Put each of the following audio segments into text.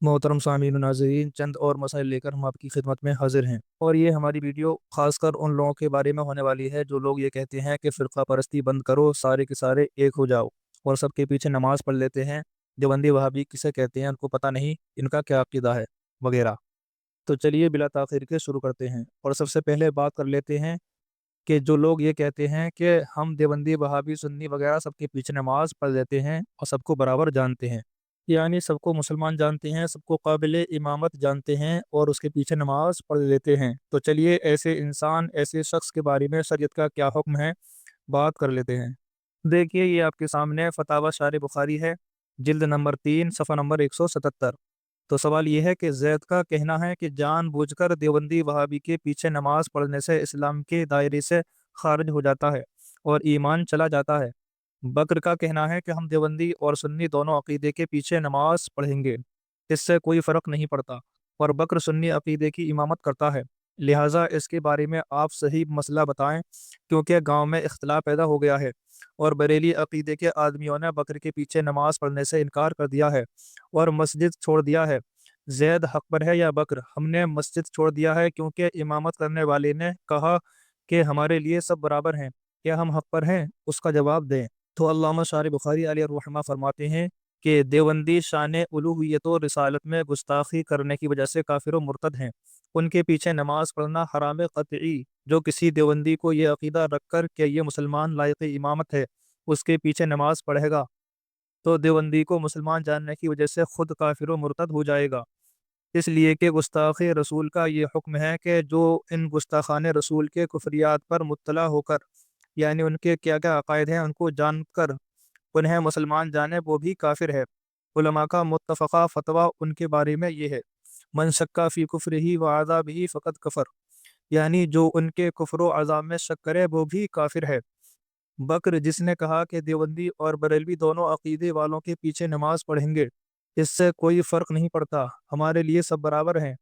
मोहतरम सामीन व नाज़रीन, चंद और मसाइल लेकर हम आपकी खिदमत में हाजिर हैं। और ये हमारी वीडियो खासकर उन लोगों के बारे में होने वाली है जो लोग ये कहते हैं कि फ़िरका परस्ती बंद करो, सारे के सारे एक हो जाओ, और सबके पीछे नमाज पढ़ लेते हैं। देवबंदी वहाबी किसे कहते हैं उनको पता नहीं, इनका क्या अकीदा है वगैरह। तो चलिए बिला ताख़ीर के शुरू करते हैं, और सबसे पहले बात कर लेते हैं कि जो लोग ये कहते हैं कि हम देवबंदी वहाबी सुन्नी वगैरह सबके पीछे नमाज पढ़ लेते हैं और सबको बराबर जानते हैं, यानी सबको मुसलमान जानते हैं, सबको काबिल इमामत जानते हैं और उसके पीछे नमाज पढ़ लेते हैं। तो चलिए ऐसे इंसान, ऐसे शख्स के बारे में शरीयत का क्या हुक्म है, बात कर लेते हैं। देखिए, ये आपके सामने फतावा शार बुखारी है, जिल्द नंबर 3 सफ़ा नंबर 177। तो सवाल यह है कि जैद का कहना है कि जानबूझकर देवबंदी वहाबी के पीछे नमाज पढ़ने से इस्लाम के दायरे से खारिज हो जाता है और ईमान चला जाता है। बकर का कहना है कि हम देवबंदी और सुन्नी दोनों अकीदे के पीछे नमाज पढ़ेंगे, इससे कोई फ़र्क नहीं पड़ता, और बकर सुन्नी अकीदे की इमामत करता है, लिहाजा इसके बारे में आप सही मसला बताएं, क्योंकि गांव में इख्तलाफ पैदा हो गया है और बरेली अकीदे के आदमियों ने बकर के पीछे नमाज पढ़ने से इनकार कर दिया है और मस्जिद छोड़ दिया है। जैद हक पर है या बकर? हमने मस्जिद छोड़ दिया है क्योंकि इमामत करने वाले ने कहा कि हमारे लिए सब बराबर हैं, क्या हम हक पर हैं? उसका जवाब दें। तो अल्लामा शार बुखारी अलैहि रहमा फरमाते हैं कि देवबंदी शान उलूहियत और रिसालत में गुस्ताखी करने की वजह से काफिर और मुर्तद हैं। उनके पीछे नमाज पढ़ना हराम क़तई। जो किसी देवबंदी को ये अकीदा रखकर कि ये मुसलमान लायक इमामत है, उसके पीछे नमाज पढ़ेगा, तो देवबंदी को मुसलमान जानने की वजह से खुद काफिर और मुर्तद हो जाएगा। इसलिए कि गुस्ताख रसूल का ये हुक्म है कि जो इन गुस्ताखान रसूल के कुफरियात पर मुत्तला होकर, यानी उनके क्या क्या अकायद हैं उनको जानकर उन्हें मुसलमान जाने, वो भी काफिर है। उलमा का मुत्तफ़क़ा फतवा उनके बारे में ये है, मन शक्का फ़ी कुफ्रिही व अज़ाबिही फ़क़द कफ़र, यानी जो उनके कुफ्र व अज़ाब में शक करे वो भी काफिर है। बकर जिसने कहा कि देवबंदी और बरेलवी दोनों अकीदे वालों के पीछे नमाज पढ़ेंगे, इससे कोई फ़र्क नहीं पड़ता, हमारे लिए सब बराबर हैं,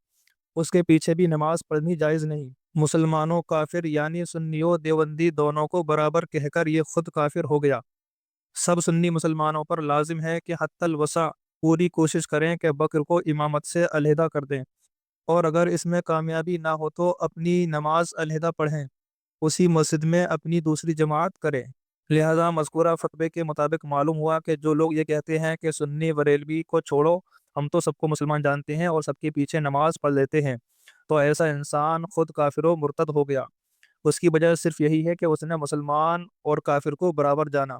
उसके पीछे भी नमाज पढ़नी जायज़ नहीं। मुसलमानों काफिर यानी सुन्नियों देवबंदी दोनों को बराबर कहकर ये खुद काफिर हो गया। सब सुन्नी मुसलमानों पर लाजिम है कि हत्तल वसा पूरी कोशिश करें कि बकर को इमामत से अलहदा कर दें, और अगर इसमें कामयाबी ना हो तो अपनी नमाज अलहदा पढ़ें, उसी मस्जिद में अपनी दूसरी जमात करें। लिहाजा मज़कूरा फतवे के मुताबिक मालूम हुआ कि जो लोग ये कहते हैं कि सुन्नी बरेलवी को छोड़ो, हम तो सबको मुसलमान जानते हैं और सबके पीछे नमाज पढ़ लेते हैं, तो ऐसा इंसान खुद काफिर व मुर्तद हो गया। उसकी वजह सिर्फ यही है कि उसने मुसलमान और काफिर को बराबर जाना,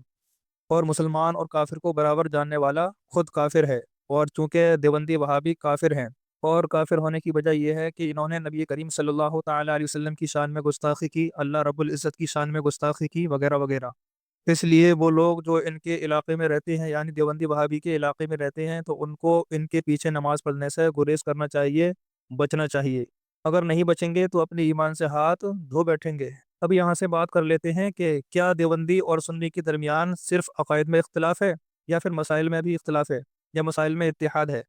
और मुसलमान और काफिर को बराबर जानने वाला खुद काफिर है। और चूंकि देवबंदी वहाबी काफिर हैं, और काफिर होने की वजह यह है कि इन्होंने नबी करीम सल्लल्लाहु ताला अलैहि वसल्लम की शान में गुस्ताखी की, अल्लाह रब्बुल इज़्ज़त की शान में गुस्ताखी की, वगैरह वगैरह। इसलिए वो लोग जो इनके इलाके में रहते हैं, यानी देवबंदी वहाबी के इलाके में रहते हैं, तो उनको इनके पीछे नमाज पढ़ने से गुरेज करना चाहिए, बचना चाहिए। अगर नहीं बचेंगे तो अपने ईमान से हाथ धो बैठेंगे। अब यहाँ से बात कर लेते हैं कि क्या देवबंदी और सुन्नी के दरमियान सिर्फ अकायद में इख्तिलाफ है, या फिर मसाइल में भी इख्तिलाफ है, या मसाइल में इत्तिहाद है।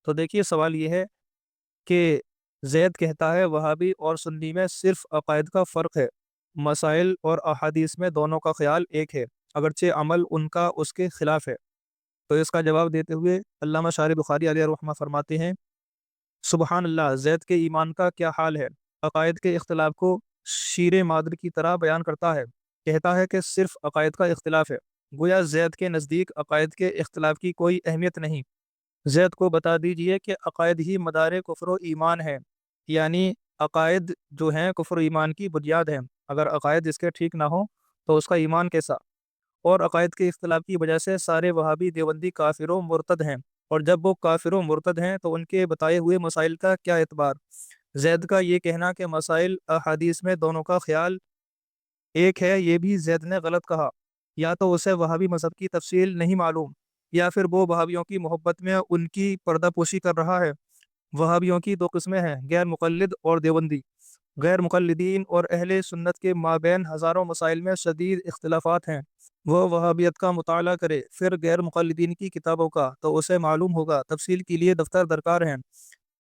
तो देखिए, सवाल ये है कि जैद कहता है वहाबी और सुन्नी में सिर्फ अकायद का फ़र्क है, मसाइल और अहादीस में दोनों का ख्याल एक है, अगरचे अमल उनका उसके खिलाफ है। तो इसका जवाब देते हुए अल्लामा शार बुखारी अलैहि रहमा फरमाते हैं, सुबहान अल्लाह, जैद के ईमान का क्या हाल है। अकायद के इख्तिलाफ को शीर मादर की तरह बयान करता है, कहता है कि सिर्फ अकायद का इख्तिलाफ है, गोया जैद के नज़दीक अकायद के इख्तिलाफ की कोई अहमियत नहीं। जैद को बता दीजिए कि अकायद ही मदार कुफ्र ईमान है, यानी अकायद जो हैं कुफ्र ईमान की बुनियाद हैं, अगर अकायद इसके ठीक ना हो तो उसका ईमान कैसा। और अकायद के इख्तिलाफ की वजह से सारे वहाबी देवबंदी काफिर व मुर्तद हैं, और जब वो काफिर व मुर्तद हैं तो उनके बताए हुए मसाइल का क्या एतबार। जैद का ये कहना कि मसाइल अहादीस में दोनों का ख्याल एक है, ये भी जैद ने गलत कहा। या तो उसे वहाबी मज़हब की तफसील नहीं मालूम, या फिर वो वहाबियों की मोहब्बत में उनकी पर्दापोशी कर रहा है। वहाबियों की दो किस्में हैं, गैर मुक़ल्लिद और देवबंदी। गैर मुक़ल्लिदीन और अहले सुन्नत के माबैन हज़ारों मसाइल में शदीद इख्तिलाफ़ात हैं। वो वहाबियत का मुताला करे, फिर गैर मुक़ल्लिदीन की किताबों का, तो उसे मालूम होगा तफसील के लिए दफ्तर दरकार हैं।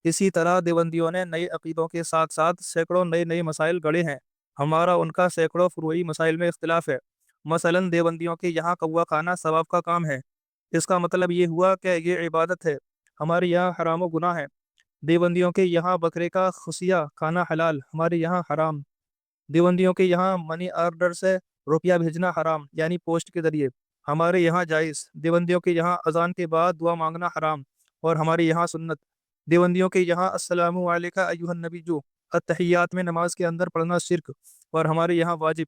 इसी तरह देवबंदियों ने नए अकीदों के साथ साथ सैकड़ों नए नए मसाइल गढ़े हैं। हमारा उनका सैकड़ों फुरूई मसाइल में इख्तिलाफ है। मसलन देवबंदियों के यहाँ कौवा खाना सवाब का काम है, इसका मतलब ये हुआ कि ये इबादत है। ہمارے یہاں حرام و گناہ ہے۔ دیوبندیوں کے یہاں بکرے کا خصیہ کھانا حلال، ہمارے یہاں حرام۔ دیوبندیوں کے یہاں منی آرڈر سے روپیہ بھیجنا حرام، یعنی پوسٹ کے ذریعے، ہمارے یہاں جائز۔ دیوبندیوں کے یہاں اذان کے بعد دعا مانگنا حرام، اور ہمارے یہاں سنت۔ دیوبندیوں کے یہاں السلام علیکہ ایھا النبی جو التحیات میں نماز کے اندر پڑھنا شرک، اور ہمارے یہاں واجب۔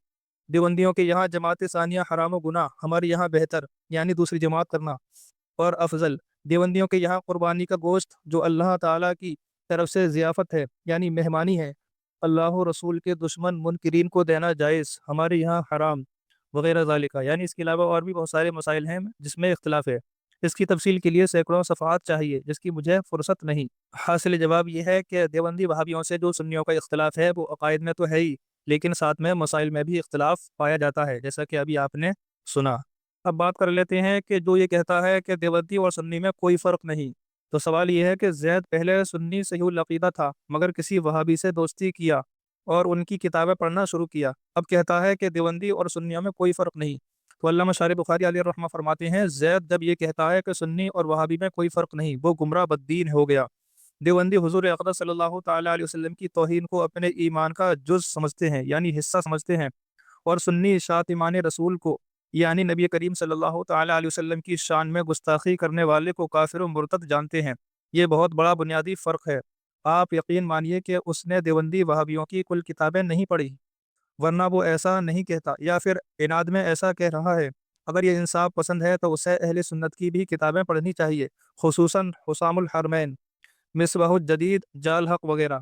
دیوبندیوں کے یہاں جماعت ثانیہ حرام و گناہ، ہمارے یہاں بہتر، یعنی دوسری جماعت کرنا اور افضل۔ دیوبندیوں کے یہاں قربانی کا گوشت جو اللہ تعالیٰ کی طرف سے ضیافت ہے، یعنی مہمانی ہے، اللہ و رسول کے دشمن منکرین کو دینا جائز، ہمارے یہاں حرام، وغیرہ ذالکہ۔ یعنی اس کے علاوہ اور بھی بہت سارے مسائل ہیں جس میں اختلاف ہے، اس کی تفصیل کے لیے سینکڑوں صفحات چاہیے، جس کی مجھے فرصت نہیں۔ حاصل جواب یہ ہے کہ دیوبندی وہابیوں سے جو سنیوں کا اختلاف ہے وہ عقائد میں تو ہے ہی، لیکن ساتھ میں مسائل میں بھی اختلاف پایا جاتا ہے، جیسا کہ ابھی آپ نے سنا۔ اب بات کر لیتے ہیں کہ جو یہ کہتا ہے کہ دیوبندی اور سنی میں کوئی فرق نہیں، تو سوال یہ ہے کہ زید پہلے سنی صحیح العقیدہ تھا، مگر کسی وہابی سے دوستی کیا اور ان کی کتابیں پڑھنا شروع کیا، اب کہتا ہے کہ دیوبندی اور سنیوں میں کوئی فرق نہیں۔ تو علامہ شارح بخاری علیہ الرحمہ فرماتے ہیں، زید جب یہ کہتا ہے کہ سنی اور وہابی میں کوئی فرق نہیں، وہ گمراہ بددین ہو گیا۔ دیوبندی حضور اقدس صلی اللہ تعالیٰ علیہ وسلم کی توہین کو اپنے ایمان کا جز سمجھتے ہیں، یعنی حصہ سمجھتے ہیں، اور سنی شاتمان رسول کو، یعنی نبی کریم صلی اللہ تعالیٰ علیہ وسلم کی شان میں گستاخی کرنے والے کو کافر و مرتد جانتے ہیں۔ یہ بہت بڑا بنیادی فرق ہے۔ آپ یقین مانیے کہ اس نے دیوبندی وہابیوں کی کل کتابیں نہیں پڑھی، ورنہ وہ ایسا نہیں کہتا، یا پھر عناد میں ایسا کہہ رہا ہے۔ اگر یہ انصاف پسند ہے تو اسے اہل سنت کی بھی کتابیں پڑھنی چاہیے، خصوصاً حسام الحرمین، مصباح الجدید، جال حق وغیرہ۔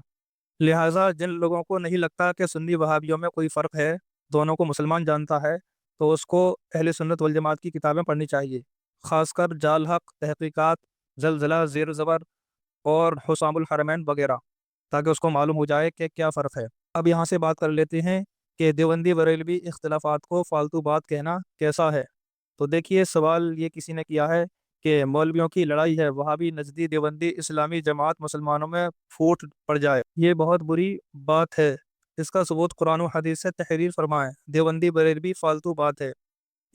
لہٰذا جن لوگوں کو نہیں لگتا کہ سنی وہابیوں میں کوئی فرق ہے، دونوں کو مسلمان جانتا ہے، تو اس کو اہل سنت والجماعت کی کتابیں پڑھنی چاہیے، خاص کر جال حق، تحقیقات، زلزلہ، زیر زبر اور حسام الحرمین وغیرہ، تاکہ اس کو معلوم ہو جائے کہ کیا فرق ہے۔ اب یہاں سے بات کر لیتے ہیں کہ دیوبندی بریلوی اختلافات کو فالتو بات کہنا کیسا ہے۔ تو دیکھیے، سوال یہ کسی نے کیا ہے کہ مولویوں کی لڑائی ہے، وہابی، نجدی، دیوبندی، اسلامی جماعت مسلمانوں میں پھوٹ پڑ جائے، یہ بہت بری بات ہے، اس کا ثبوت قرآن و حدیث سے تحریر فرمائیں۔ دیوبندی بریلوی فالتو بات ہے،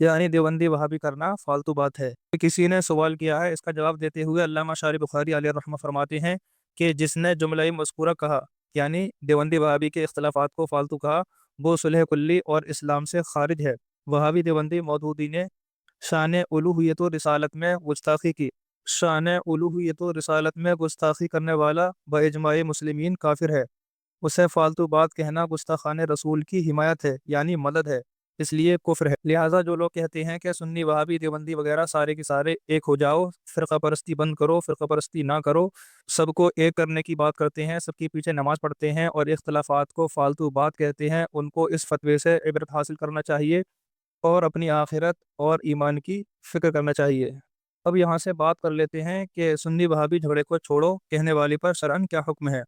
یعنی دیوبندی وہابی کرنا فالتو بات ہے۔ کسی نے سوال کیا ہے، اس کا جواب دیتے ہوئے علامہ شارح بخاری علیہ الرحمہ فرماتے ہیں کہ جس نے جملہ مذکورہ کہا، یعنی دیوبندی وہابی کے اختلافات کو فالتو کہا، وہ صلح کلی اور اسلام سے خارج ہے۔ وہابی دیوبندی مودودی نے شان الوہیت و رسالت میں گستاخی کی، شان الوہیت و رسالت میں گستاخی کرنے والا باجماع مسلمین کافر ہے، اسے فالتو بات کہنا گستاخان رسول کی حمایت ہے، یعنی مدد ہے، اس لیے کفر ہے۔ لہٰذا جو لوگ کہتے ہیں کہ سنی، وہابی، دیوبندی وغیرہ سارے کے سارے ایک ہو جاؤ، فرقہ پرستی بند کرو، فرقہ پرستی نہ کرو، سب کو ایک کرنے کی بات کرتے ہیں، سب کے پیچھے نماز پڑھتے ہیں اور اختلافات کو فالتو بات کہتے ہیں، ان کو اس فتوے سے عبرت حاصل کرنا چاہیے اور اپنی آخرت اور ایمان کی فکر کرنا چاہیے۔ اب یہاں سے بات کر لیتے ہیں کہ سنی وہابی جھگڑے کو چھوڑو کہنے والی پر شرعاً کیا حکم ہے،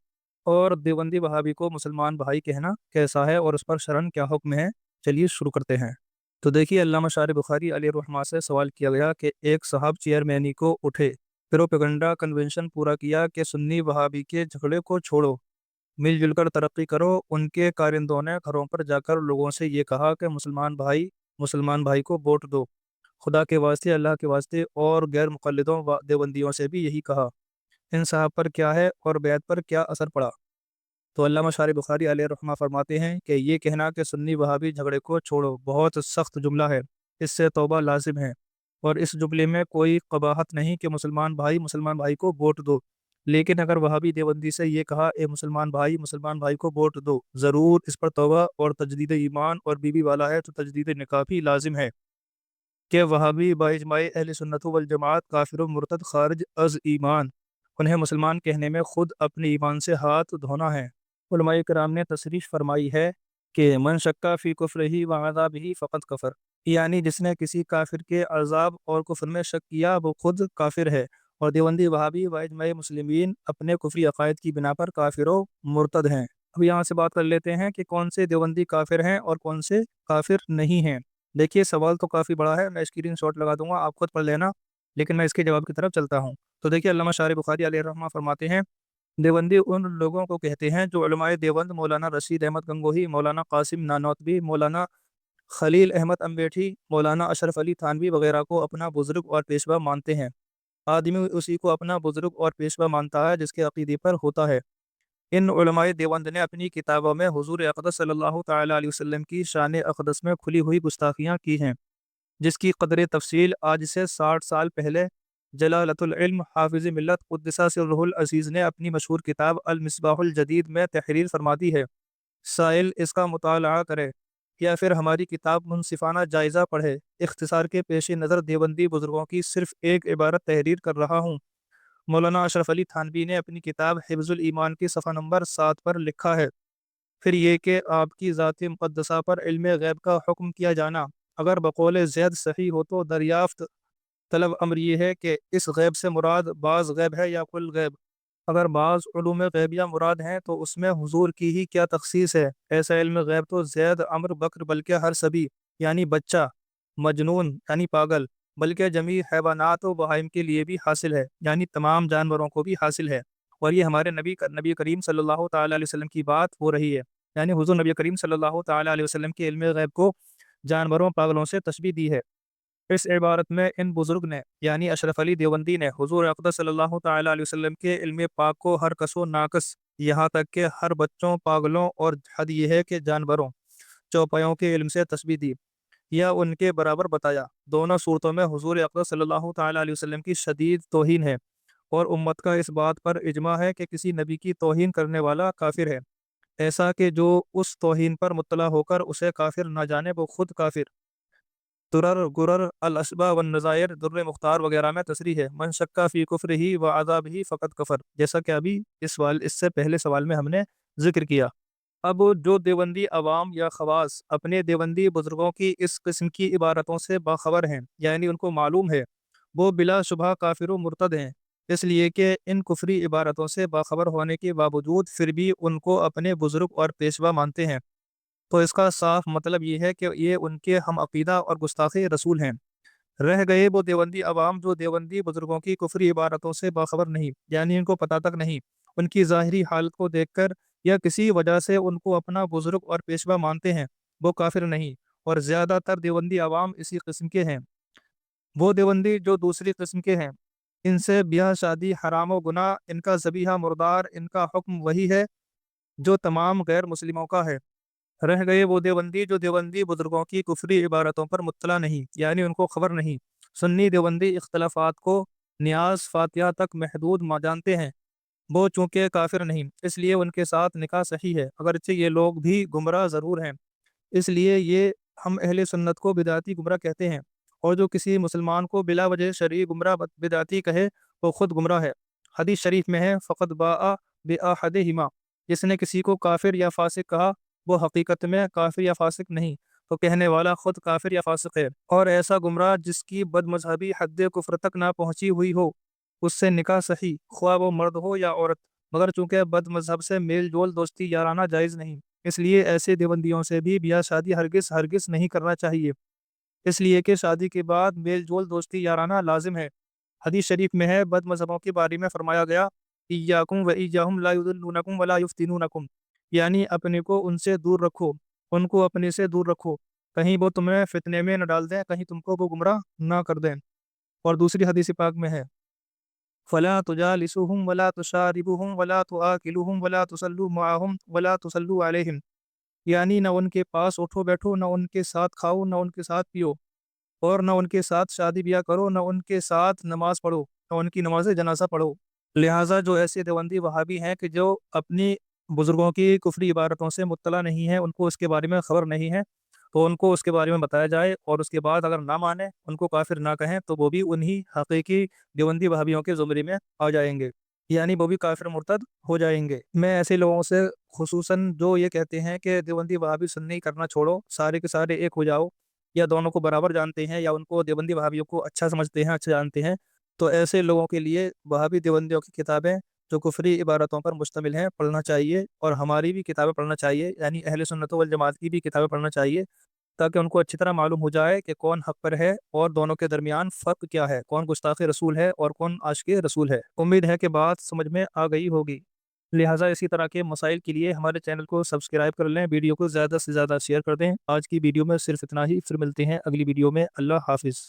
اور دیوبندی وہابی کو مسلمان بھائی کہنا کیسا ہے اور اس پر شرعاً کیا حکم ہے۔ چلیے شروع کرتے ہیں۔ تو دیکھیے، علامہ شارح بخاری علیہ الرحمہ سے سوال کیا گیا کہ ایک صاحب چیئرمینی کو اٹھے، پروپیگنڈا کنونشن پورا کیا کہ سنی وہابی کے جھگڑے کو چھوڑو، مل جل کر ترقی کرو۔ ان کے کارندوں نے گھروں پر جا کر لوگوں سے یہ کہا کہ مسلمان بھائی کو ووٹ دو، خدا کے واسطے، اللہ کے واسطے، اور غیر مقلدوں و دیوبندیوں سے بھی یہی کہا۔ ان صاحب پر کیا ہے اور بیعت پر کیا اثر پڑا؟ تو علامہ شارح بخاری علیہ الرحمہ فرماتے ہیں کہ یہ کہنا کہ سنی وہابی جھگڑے کو چھوڑو بہت سخت جملہ ہے، اس سے توبہ لازم ہے، اور اس جملے میں کوئی قباحت نہیں کہ مسلمان بھائی کو ووٹ دو، لیکن اگر وہابی دیوبندی سے یہ کہا اے مسلمان بھائی کو ووٹ دو، ضرور اس پر توبہ اور تجدید ایمان، اور بیوی والا ہے تو تجدید نکاح بھی لازم ہے، کہ وہابی باجماع اہل سنت والجماعت کافر و مرتد خارج از ایمان، انہیں مسلمان کہنے میں خود اپنے ایمان سے ہاتھ دھونا ہے۔ علماء کرام نے تصریح فرمائی ہے کہ من شکا فی کفرہ و عذابہ فقط کفر، یعنی جس نے کسی کافر کے عذاب اور کفر میں شک کیا وہ خود کافر ہے، اور دیوبندی وہابی و اجماع مسلمین اپنے کفری عقائد کی بنا پر کافر و مرتد ہیں۔ اب یہاں سے بات کر لیتے ہیں کہ کون سے دیوبندی کافر ہیں اور کون سے کافر نہیں ہیں۔ دیکھیے، سوال تو کافی بڑا ہے، میں اسکرین شاٹ لگا دوں گا، آپ خود پڑھ لینا، لیکن میں اس کے جواب کی طرف چلتا ہوں۔ تو دیکھیے، علامہ شارح بخاری علیہ الرحمہ فرماتے ہیں، دیوبندی ان لوگوں کو کہتے ہیں جو علماء دیوبند مولانا رشید احمد گنگوہی، مولانا قاسم نانوتوی، مولانا خلیل احمد امبیٹھی، مولانا اشرف علی تھانوی وغیرہ کو اپنا بزرگ اور پیشوا مانتے ہیں۔ آدمی उसी को अपना बुजुर्ग और पेशवा मानता है जिसके अकीदे पर होता है। इन उलमाए देवबंद ने अपनी किताबों में हुजूर अक़दस सल्लल्लाहु ताला अलैहि वसल्लम की शान अक़दस में खुली हुई गुस्ताखियाँ की हैं, जिसकी कदर तफसील आज से 60 साल पहले जलालतुल इल्म हाफिज़ मिल्लत क़ुद्दसा सिर्रुहुल अज़ीज़ ने अपनी मशहूर किताब अल मिस्बाहुल जदीद में तहरीर फरमा दी है। साइल इसका मुताला करे या फिर हमारी किताब मुनसिफाना जायज़ा पढ़े। इख्तिसार के पेश नज़र देवबंदी बुजुर्गों की सिर्फ एक इबारत तहरीर कर रहा हूँ। मौलाना अशरफ अली थानवी ने अपनी किताब हिफ्ज़ुल ईमान की सफ़ा नंबर 7 पर लिखा है, फिर ये कि आपकी ज़ात मुक़द्दसा पर इल्म गैब का हुक्म किया जाना अगर बकौल ज़ैद सही हो तो दरियाफ्त तलब अमर ये है कि इस गैब से मुराद बाज़ गैब है या कुल गैब। अगर बाज़ उलूम गैबिया मुराद हैं तो उसमें हुजूर की ही क्या तखसीस है। ऐसा इल्म गैब तो ज़ैद अमर बकर बल्कि हर सभी यानी बच्चा, मजनून यानी पागल, बल्कि जमी हैवानात व बहाइम के लिए भी हासिल है, यानी तमाम जानवरों को भी हासिल है। और ये हमारे नबी करीम सल्लल्लाहु ताला अलैहि वसल्लम की बात हो रही है, यानी हुजूर नबी करीम सल्लल्लाहु ताला अलैहि वसल्लम के इल्म गैब को जानवरों पागलों से तशबीह दी है। इस इबारत में इन बुजुर्ग ने यानी अशरफ अली देवबंदी ने हुजूर अक़दस सल्लल्लाहु ताला अलैहि वसल्लम के इल्म पाक को हर कसो नाकस, यहाँ तक कि हर बच्चों, पागलों और हद यह है कि जानवरों, चौपायों के इल्म से तशबीह दी या उनके बराबर बताया। दोनों सूरतों में हुजूर अक़दस सल्लल्लाहु ताला अलैहि वसल्लम की शदीद तौहीन है और उम्मत का इस बात पर इजमा है कि किसी नबी की तौहीन करने वाला काफिर है, ऐसा कि जो उस तौहीन पर मुत्तला होकर उसे काफिर ना जाने वो खुद काफिर। दुरर गुरर अल असबा वन नज़ायर दुर्र मुख्तार वगैरह में तसरी है मन शक्का फ़ी कुफ्र ही व आज़ाब ही फ़कत कफर, जैसा कि अभी इससे पहले सवाल में हमने जिक्र किया। अब जो देवबंदी अवाम या खवास अपने देवबंदी बुजुर्गों की इस किस्म की इबारतों से बाखबर हैं, यानी उनको मालूम है, वो बिलाशुबह काफिर व मुर्तद हैं, इसलिए कि इन कुफरी इबारतों से बाखबर होने के बावजूद फिर भी उनको अपने बुजुर्ग और पेशवा मानते हैं, तो इसका साफ मतलब ये है कि ये उनके हम अकीदा और गुस्ताखे रसूल हैं। रह गए वो देवबंदी अवाम जो देवबंदी बुजुर्गों की कुफरी इबारतों से बाखबर नहीं, यानी इनको पता तक नहीं, उनकी ज़ाहिरी हालत को देखकर या किसी वजह से उनको अपना बुजुर्ग और पेशवा मानते हैं, वो काफिर नहीं। और ज़्यादातर देवबंदी अवाम इसी किस्म के हैं। वो देवबंदी जो दूसरी किस्म के हैं, इनसे ब्याह शादी हराम व गुनाह, इनका ज़बीहा मुर्दार, इनका हुक्म वही है जो तमाम गैर मुस्लिमों का है। रह गए वो देवबंदी जो देवबंदी बुजुर्गों की कुफरी इबारतों पर मुत्तला नहीं, यानी उनको खबर नहीं। सुन्नी देवबंदी इख्तलाफात को न्याज फातिहा तक महदूद जानते हैं, वो चूँकि काफिर नहीं, इसलिए उनके साथ निकाह सही है, अगरचे ये लोग भी गुमराह ज़रूर हैं, इसलिए ये हम अहले सुन्नत को बिदाती गुमराह कहते हैं। और जो किसी मुसलमान को बिला वजह शरई गुमराह बिदाती कहे वो खुद गुमराह है। हदीस शरीफ में है फ़क़द बाअ बिअहदिहिमा, जिसने किसी को काफिर या फासिक कहा वो हकीकत में काफिर या फासिक नहीं, तो कहने वाला खुद काफिर या फासिक है। और ऐसा गुमराह जिसकी बदमज़हबी हद कुफ्र तक ना पहुँची हुई हो, उससे निकाह सही, ख्वाह वो मर्द हो या औरत, मगर चूँकि बदमज़हब से मेल जोल दोस्ती याराना जायज़ नहीं, इसलिए ऐसे देवबंदियों से भी ब्याह शादी हरगिज़ हरगिज़ नहीं करना चाहिए, इसलिए कि शादी के बाद मेल जोल दोस्ती याराना लाजिम है। हदीस शरीफ में है बदमज़हबों के बारे में फरमाया गया इय्याकुम व इय्याहुम ला युदिल्लूनकुम व ला युफ्तिनूनकुम, यानी अपने को उनसे दूर रखो, उनको अपने से दूर रखो, कहीं वो तुम्हें फितने में न डाल दें, कहीं तुमको वो गुमराह ना कर दें। और दूसरी हदीस पाक में है फ़ला तुजालिसुहुम वला तुशारिबुहुम वला तुआकिलुहुम वला तुसल्लु मअहुम वला तुसल्लु अलैहिम, यानी न उनके पास उठो बैठो, न उनके साथ खाओ, न उनके साथ पियो, और न उनके साथ शादी ब्याह करो, न उनके साथ नमाज पढ़ो, न उनकी नमाज जनाजा पढ़ो। लिहाजा जो ऐसे देवबंदी वहाबी हैं कि जो अपनी बुजुर्गों की कुफरी इबारतों से मुत्तला नहीं है, उनको उसके बारे में खबर नहीं है, तो उनको उसके बारे में बताया जाए और उसके बाद अगर ना माने, उनको काफिर ना कहें, तो वो भी उन्हीं हकीकी देवबंदी वहाबियों के ज़ुमरे में आ जाएंगे, यानी वो भी काफिर मुर्तद हो जाएंगे। मैं ऐसे लोगों से खुसूसन जो ये कहते हैं कि देवबंदी वहाबी सुन्नी करना छोड़ो, सारे के सारे एक हो जाओ, या दोनों को बराबर जानते हैं या उनको देवबंदी वहाबियों को अच्छा समझते हैं, अच्छा जानते हैं, तो ऐसे लोगों के लिए वहाबी देवबंदियों की किताबें जो कुफरी इबारतों पर मुश्तमिल हैं पढ़ना चाहिए, और हमारी भी किताबें पढ़ना चाहिए, यानी अहले सुन्नत वल जमात की भी किताबें पढ़ना चाहिए, ताकि उनको अच्छी तरह मालूम हो जाए कि कौन हक पर है और दोनों के दरमियान फ़र्क क्या है, कौन गुस्ताखे रसूल है और कौन आशिक़े रसूल है। उम्मीद है कि बात समझ में आ गई होगी। लिहाजा इसी तरह के मसाइल के लिए हमारे चैनल को सब्सक्राइब कर लें, वीडियो को ज़्यादा से ज़्यादा शेयर कर दें। आज की वीडियो में सिर्फ इतना ही, फिर मिलते हैं अगली वीडियो में। अल्लाह हाफिज़।